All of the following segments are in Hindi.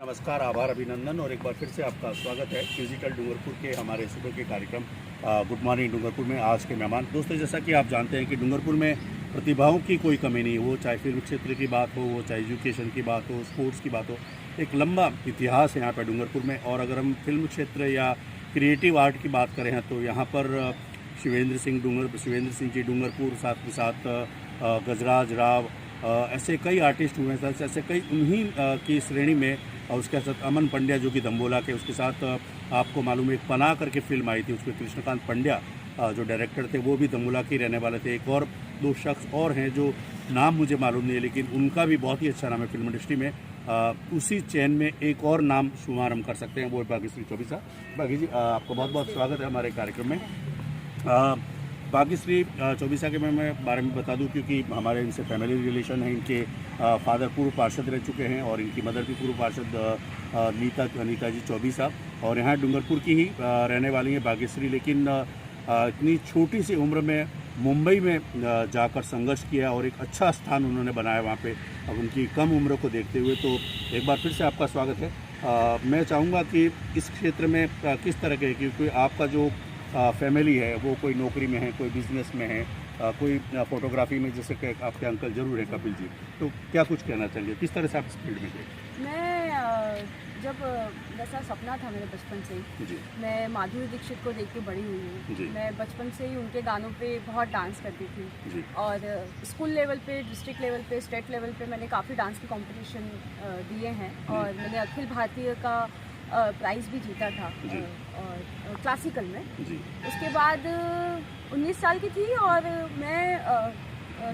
नमस्कार, आभार, अभिनंदन और एक बार फिर से आपका स्वागत है डिजिटल डूंगरपुर के हमारे सुबह के कार्यक्रम गुड मॉर्निंग डूंगरपुर में। आज के मेहमान दोस्तों, जैसा कि आप जानते हैं कि डूंगरपुर में प्रतिभाओं की कोई कमी नहीं, वो चाहे फिल्म क्षेत्र की बात हो, वो चाहे एजुकेशन की बात हो, स्पोर्ट्स की बात हो। एक लंबा इतिहास है यहाँ पर डूंगरपुर में। और अगर हम फिल्म क्षेत्र या क्रिएटिव आर्ट की बात करें हैं तो यहाँ पर शिवेंद्र सिंह जी डूंगरपुर, साथ के साथ गजराज राव, ऐसे कई आर्टिस्ट हुए हैं, ऐसे कई उन्हीं की श्रेणी में। और उसके साथ अमन पंड्या जो कि दम्बोला के, उसके साथ आपको मालूम है एक पनाह करके फिल्म आई थी, उसमें कृष्णकांत पंड्या जो डायरेक्टर थे वो भी दम्बोला के रहने वाले थे। एक और दो शख्स और हैं जो नाम मुझे मालूम नहीं है, लेकिन उनका भी बहुत ही अच्छा नाम है फिल्म इंडस्ट्री में। उसी चैन में एक और नाम शुमार हम कर सकते हैं, वो है भाग्यश्री चौबीसा। भाग्य जी, आपको बहुत बहुत स्वागत है हमारे कार्यक्रम में। भाग्यश्री चौबीसा के मैं बारे में बता दूं, क्योंकि हमारे इनसे फैमिली रिलेशन है। इनके फादर पूर्व पार्षद रह चुके हैं और इनकी मदर भी पूर्व पार्षद नीता जी चौबीसा, और यहाँ डूंगरपुर की ही रहने वाली हैं भाग्यश्री। लेकिन इतनी छोटी सी उम्र में मुंबई में जाकर संघर्ष किया और एक अच्छा स्थान उन्होंने बनाया वहाँ पे। अब उनकी कम उम्र को देखते हुए तो एक बार फिर से आपका स्वागत है। मैं चाहूँगा कि इस क्षेत्र में किस तरह के, क्योंकि आपका जो फैमिली है वो कोई नौकरी में है, कोई बिजनेस में है, कोई फोटोग्राफी में, जैसे कि आपके अंकल जरूर है कपिल जी, तो क्या कुछ कहना चाहिए, किस तरह से आप इस फील्ड में गए? मैं जब वैसा सपना था मेरे बचपन से ही, मैं माधुरी दीक्षित को देख के बड़ी हुई हूँ। मैं बचपन से ही उनके गानों पे बहुत डांस करती थी और स्कूल लेवल पे, डिस्ट्रिक्ट लेवल पे, स्टेट लेवल पे मैंने काफ़ी डांस के कंपटीशन दिए हैं और मैंने अखिल भारतीय का प्राइज़ भी जीता था और क्लासिकल में। उसके बाद 19 साल की थी और मैं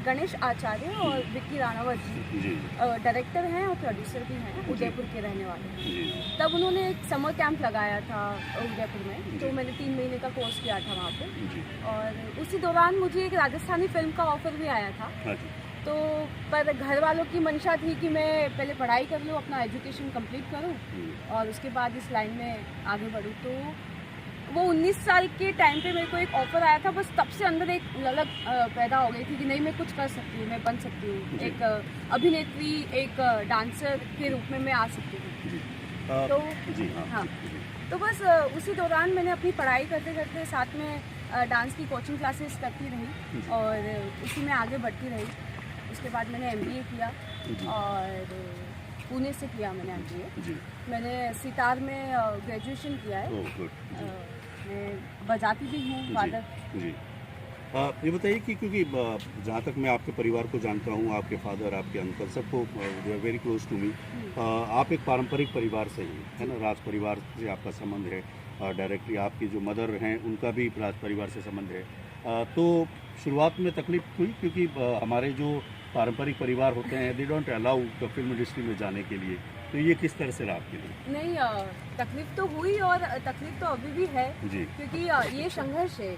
गणेश आचार्य और विक्की राणावत जी डायरेक्टर हैं और प्रोड्यूसर भी हैं, उदयपुर के रहने वाले। तब उन्होंने एक समर कैंप लगाया था उदयपुर में, तो मैंने 3 महीने का कोर्स किया था वहाँ पे। और उसी दौरान मुझे एक राजस्थानी फिल्म का ऑफर भी आया था। तो पर घर वालों की मंशा थी कि मैं पहले पढ़ाई कर लूँ, अपना एजुकेशन कंप्लीट करूँ और उसके बाद इस लाइन में आगे बढ़ूँ। तो वो 19 साल के टाइम पे मेरे को एक ऑफ़र आया था, बस तब से अंदर एक ललक पैदा हो गई थी कि नहीं, मैं कुछ कर सकती हूँ, मैं बन सकती हूँ, एक अभिनेत्री, एक डांसर के रूप में मैं आ सकती हूँ। तो हाँ, तो बस उसी दौरान मैंने अपनी पढ़ाई करते करते साथ में डांस की कोचिंग क्लासेस करती रही और उसी में आगे बढ़ती रही। उसके बाद मैंने MBA किया और पुणे से किया मैंने MBA। मैंने सितार में ग्रेजुएशन किया है। मैं बजाती भी हूँ वादक। ये बताइए कि क्योंकि जहाँ तक मैं आपके परिवार को जानता हूँ, आपके फादर, आपके अंकल, सबको they are very close to me. आप एक पारंपरिक परिवार से ही है ना, राज परिवार से आपका संबंध है। डायरेक्टली आपकी जो मदर हैं उनका भी राज परिवार से संबंध है। तो शुरुआत में तकलीफ हुई, क्योंकि हमारे जो पारंपरिक परिवार होते हैं they don't allow film industry में जाने के लिए, तो ये किस तरह से रहा आपके लिए? नहीं, तकलीफ तो हुई और तकलीफ तो अभी भी है क्योंकि ये संघर्ष है।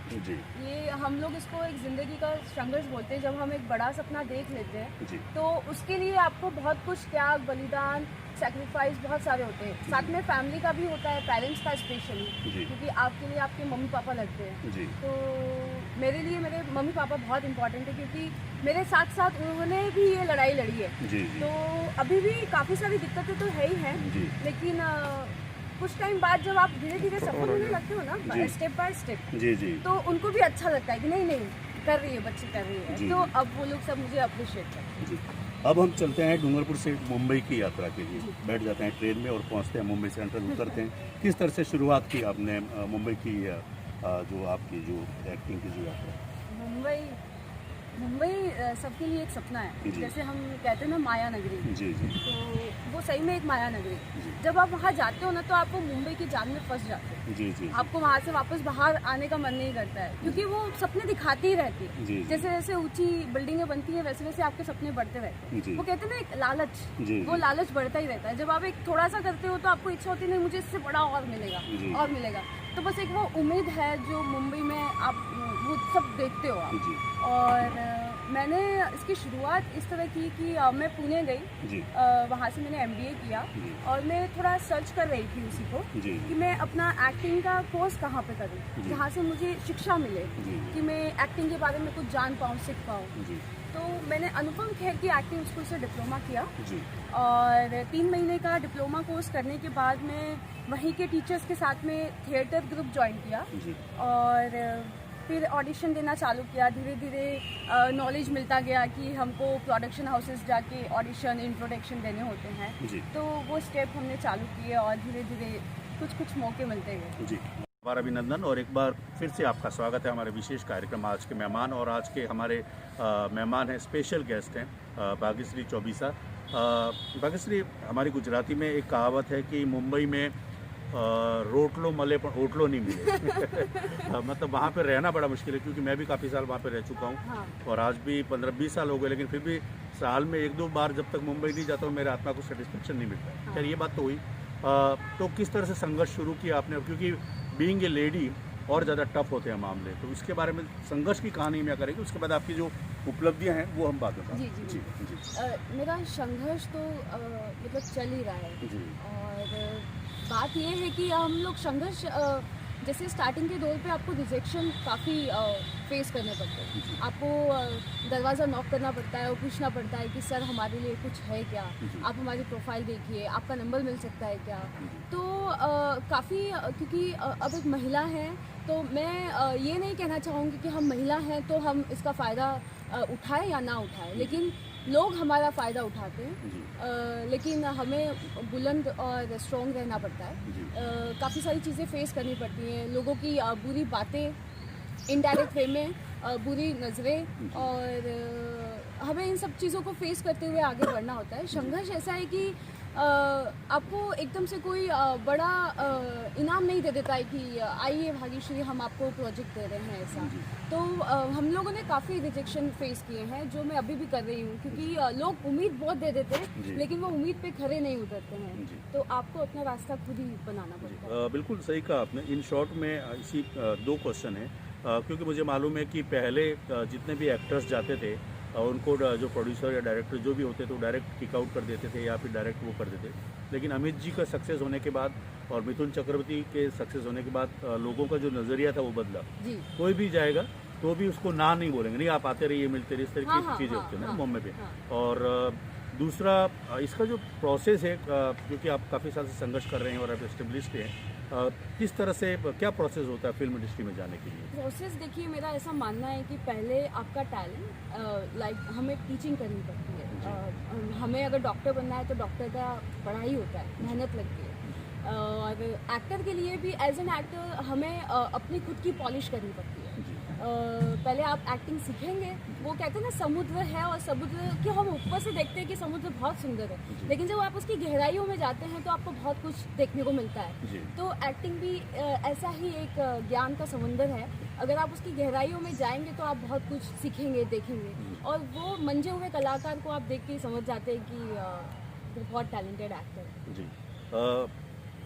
ये हम लोग इसको एक ज़िंदगी का संघर्ष बोलते हैं। जब हम एक बड़ा सपना देख लेते हैं तो उसके लिए आपको बहुत कुछ त्याग, बलिदान, सैक्रिफाइस बहुत सारे होते हैं। साथ में फैमिली का भी होता है, पेरेंट्स का स्पेशली, क्योंकि आपके लिए आपके मम्मी पापा लगते हैं। तो मेरे लिए मेरे मम्मी पापा बहुत इम्पोर्टेंट है क्योंकि मेरे साथ साथ उन्होंने भी ये लड़ाई लड़ी है। तो अभी भी काफ़ी सारी दिक्कतें तो है ही हैं, लेकिन कुछ टाइम बाद जब आप धीरे धीरे सफल होने लगते हो ना, स्टेप बाय स्टेप, तो उनको भी अच्छा लगता है कि नहीं कर रही है, बच्ची कर रही है। तो अब वो लोग सब मुझे अप्रिशिएट करते हैं। अब हम चलते हैं डूंगरपुर से मुंबई की यात्रा के लिए। बैठ जाते हैं ट्रेन में और पहुंचते हैं मुंबई सेंट्रल, उतरते हैं। किस तरह से शुरुआत की आपने मुंबई की जो आपकी जो एक्टिंग की जो यात्रा? मुंबई सबके लिए एक सपना है। जैसे हम कहते हैं ना, माया नगरी। तो वो सही में एक माया नगरी। जब आप वहाँ जाते हो ना तो आपको मुंबई की जान में फंस जाते हो। आपको वहाँ से वापस बाहर आने का मन नहीं करता है, क्योंकि वो सपने दिखाती ही रहती है। जैसे जैसे ऊंची बिल्डिंगें बनती हैं वैसे वैसे आपके सपने बढ़ते रहते हैं। वो कहते हैं ना, एक लालच, वो लालच बढ़ता ही रहता है। जब आप एक थोड़ा सा करते हो तो आपको इच्छा होती है, नहीं मुझे इससे बड़ा और मिलेगा। तो बस एक वो उम्मीद है जो मुंबई में आप वो सब देखते हो आप। और मैंने इसकी शुरुआत इस तरह की कि मैं पुणे गई, वहाँ से मैंने MBA किया और मैं थोड़ा सर्च कर रही थी उसी को कि मैं अपना एक्टिंग का कोर्स कहाँ पे करूँ, जहाँ से मुझे शिक्षा मिले कि मैं एक्टिंग के बारे में कुछ जान पाऊँ, सीख पाऊँ। तो मैंने अनुपम खेर की एक्टिंग स्कूल से डिप्लोमा किया जी। और 3 महीने का डिप्लोमा कोर्स करने के बाद मैं वहीं के टीचर्स के साथ में थिएटर ग्रुप ज्वाइन किया जी। और फिर ऑडिशन देना चालू किया। धीरे धीरे नॉलेज मिलता गया कि हमको प्रोडक्शन हाउसेस जाके ऑडिशन इंट्रोडक्शन देने होते हैं जी। तो वो स्टेप हमने चालू किए और धीरे धीरे कुछ मौके मिलते गए। जी, हमारा अभिनंदन और एक बार फिर से आपका स्वागत है हमारे विशेष कार्यक्रम आज के मेहमान। और आज के हमारे मेहमान हैं, स्पेशल गेस्ट हैं भाग्यश्री चौबीसा। भाग्यश्री, हमारी गुजराती में एक कहावत है कि मुंबई में रोटलो मले पर होटलो नहीं मिले। मतलब वहाँ पे रहना बड़ा मुश्किल है, क्योंकि मैं भी काफ़ी साल वहाँ पे रह चुका हूँ। हाँ। और आज भी 15-20 साल हो गए, लेकिन फिर भी साल में 1-2 बार जब तक मुंबई नहीं जाता हूँ मेरे आत्मा को सेटिस्फेक्शन नहीं मिलता। हाँ। खैर, ये बात तो हुई। तो किस तरह से संघर्ष शुरू किया आपने, क्योंकि बीइंग ए लेडी और ज़्यादा टफ होते हैं मामले, तो इसके बारे में संघर्ष की कहानी में करेंगे, उसके बाद आपकी जो उपलब्धियां हैं वो हम बात में जी जी जी, जी। मेरा संघर्ष तो मतलब चल ही रहा है जी। और बात ये है कि हम लोग संघर्ष जैसे स्टार्टिंग के दौर पे आपको रिजेक्शन काफ़ी फेस करने पड़ते हैं। आपको दरवाज़ा नॉक करना पड़ता है और पूछना पड़ता है कि सर हमारे लिए कुछ है क्या, आप हमारी प्रोफाइल देखिए, आपका नंबर मिल सकता है क्या। तो काफ़ी क्योंकि अब एक महिला है तो मैं ये नहीं कहना चाहूँगी कि हम महिला हैं तो हम इसका फ़ायदा उठाएं या ना उठाएं, लेकिन लोग हमारा फ़ायदा उठाते हैं। लेकिन हमें बुलंद और स्ट्रॉन्ग रहना पड़ता है। काफ़ी सारी चीज़ें फेस करनी पड़ती हैं, लोगों की बुरी बातें, इनडायरेक्ट वे में बुरी नज़रें, और हमें इन सब चीज़ों को फेस करते हुए आगे बढ़ना होता है। संघर्ष ऐसा है कि आपको एकदम से कोई बड़ा इनाम नहीं दे देता है कि आइए भाग्यश्री हम आपको प्रोजेक्ट दे रहे हैं, ऐसा। तो हम लोगों ने काफ़ी रिजेक्शन फेस किए हैं, जो मैं अभी भी कर रही हूँ, क्योंकि लोग उम्मीद बहुत दे देते हैं लेकिन वो उम्मीद पे खरे नहीं उतरते हैं। तो आपको अपना रास्ता खुद ही बनाना पड़ता है। बिल्कुल सही कहा आपने। इन शॉर्ट में इसी 2 क्वेश्चन है, क्योंकि मुझे मालूम है कि पहले जितने भी एक्टर्स जाते थे उनको जो प्रोड्यूसर या डायरेक्टर जो भी होते थे वो डायरेक्ट किक आउट कर देते थे या फिर डायरेक्ट वो कर देते। लेकिन अमित जी का सक्सेस होने के बाद और मिथुन चक्रवर्ती के सक्सेस होने के बाद लोगों का जो नज़रिया था वो बदला। कोई भी जाएगा तो भी उसको ना नहीं बोलेंगे, नहीं आप आते रहिए, मिलते रहिए, इस तरह की चीज़ें होती है ना बॉम्बे पे। और दूसरा इसका जो प्रोसेस है, क्योंकि आप काफ़ी साल से संघर्ष कर रहे हैं और आप एस्टेब्लिश्ड हैं, किस तरह से क्या प्रोसेस होता है फिल्म इंडस्ट्री में जाने के लिए? प्रोसेस देखिए, मेरा ऐसा मानना है कि पहले आपका टैलेंट, लाइक हमें टीचिंग करनी पड़ती है। हमें अगर डॉक्टर बनना है तो डॉक्टर का पढ़ाई होता है, मेहनत लगती है। और एक्टर के लिए भी एज एन एक्टर हमें अपनी खुद की पॉलिश करनी पड़ती है। पहले आप एक्टिंग सीखेंगे, वो कहते हैं ना समुद्र है और समुद्र कि हम ऊपर से देखते हैं कि समुद्र बहुत सुंदर है, लेकिन जब आप उसकी गहराइयों में जाते हैं तो आपको बहुत कुछ देखने को मिलता है। तो एक्टिंग भी ऐसा ही एक ज्ञान का समुंदर है। अगर आप उसकी गहराइयों में जाएंगे तो आप बहुत कुछ सीखेंगे, देखेंगे, और वो मंजे हुए कलाकार को आप देख के समझ जाते हैं कि वो बहुत टैलेंटेड एक्टर है। जी।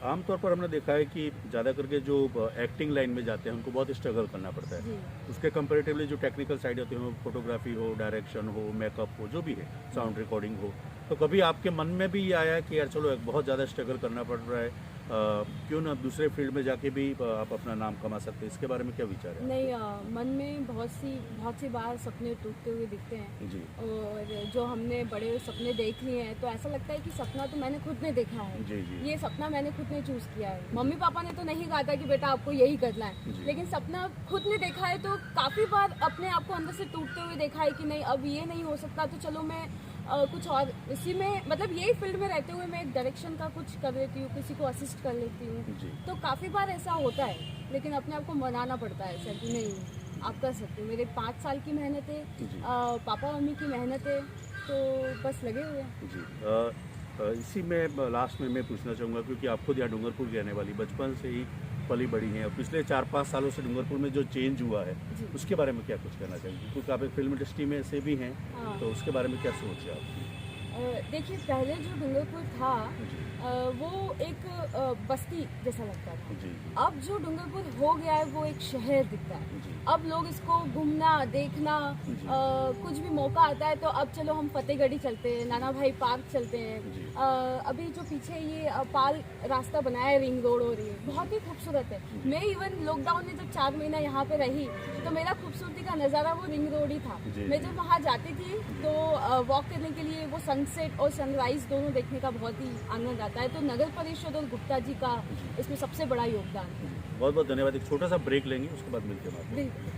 आमतौर पर हमने देखा है कि ज़्यादा करके जो एक्टिंग लाइन में जाते हैं उनको बहुत स्ट्रगल करना पड़ता है। उसके कंपैरेटिवली जो टेक्निकल साइड होती है, फोटोग्राफी हो, डायरेक्शन हो, मेकअप हो, जो भी है, साउंड रिकॉर्डिंग हो, तो कभी आपके मन में भी ये आया कि यार चलो बहुत ज़्यादा स्ट्रगल करना पड़ रहा है, क्यों ना दूसरे फील्ड में जाके भी आप अपना नाम कमा सकते हैं? इसके बारे में क्या विचार है? नहीं, मन में बहुत सी बार सपने टूटते हुए दिखते हैं जी। और जो हमने बड़े सपने देख लिए हैं तो ऐसा लगता है कि सपना तो मैंने खुद ने देखा है जी, जी। ये सपना मैंने खुद ने चूज़ किया है। मम्मी पापा ने तो नहीं कहा था कि बेटा आपको यही करना है, लेकिन सपना खुद ने देखा है। तो काफ़ी बार अपने आप को अंदर से टूटते हुए देखा है कि नहीं अब ये नहीं हो सकता, तो चलो मैं कुछ और इसी में, मतलब यही फील्ड में रहते हुए मैं एक डायरेक्शन का कुछ कर लेती हूँ, किसी को असिस्ट कर लेती हूँ। तो काफ़ी बार ऐसा होता है, लेकिन अपने आप को मनाना पड़ता है सर कि नहीं आप कर सकते हो। मेरे 5 साल की मेहनत है, पापा मम्मी की मेहनत है, तो बस लगे हुए हैं जी। इसी में लास्ट में मैं पूछना चाहूँगा, क्योंकि आप खुद यहाँ डूंगरपुर की रहने वाली, बचपन से ही पली बड़ी हैं, और पिछले 4-5 सालों से डूंगरपुर में जो चेंज हुआ है उसके बारे में क्या कुछ कहना चाहेंगे? क्योंकि आप एक फिल्म इंडस्ट्री में से भी हैं, तो उसके बारे में क्या सोच है आपकी? देखिए, पहले जो डूंगरपुर था वो एक बस्ती जैसा लगता था। अब जो डूंगरपुर हो गया है वो एक शहर दिखता है। अब लोग इसको घूमना, देखना, कुछ भी मौका आता है तो अब चलो हम फतेहगढ़ी चलते हैं, नाना भाई पार्क चलते हैं। अभी जो पीछे ये पाल रास्ता बनाया है, रिंग रोड हो रही है, बहुत ही खूबसूरत है। मैं इवन लॉकडाउन में जब 4 महीना यहाँ पे रही तो मेरा खूबसूरती का नज़ारा वो रिंग रोड ही था। मैं जब वहाँ जाती थी तो वॉक करने के लिए वो सनसेट और सनराइज दोनों देखने का बहुत ही आनंद आता है। तो नगर परिषद और गुप्ता जी का इसमें सबसे बड़ा योगदान है। बहुत बहुत धन्यवाद। एक छोटा सा ब्रेक लेंगे, उसके बाद मिलते हैं। बिल्कुल।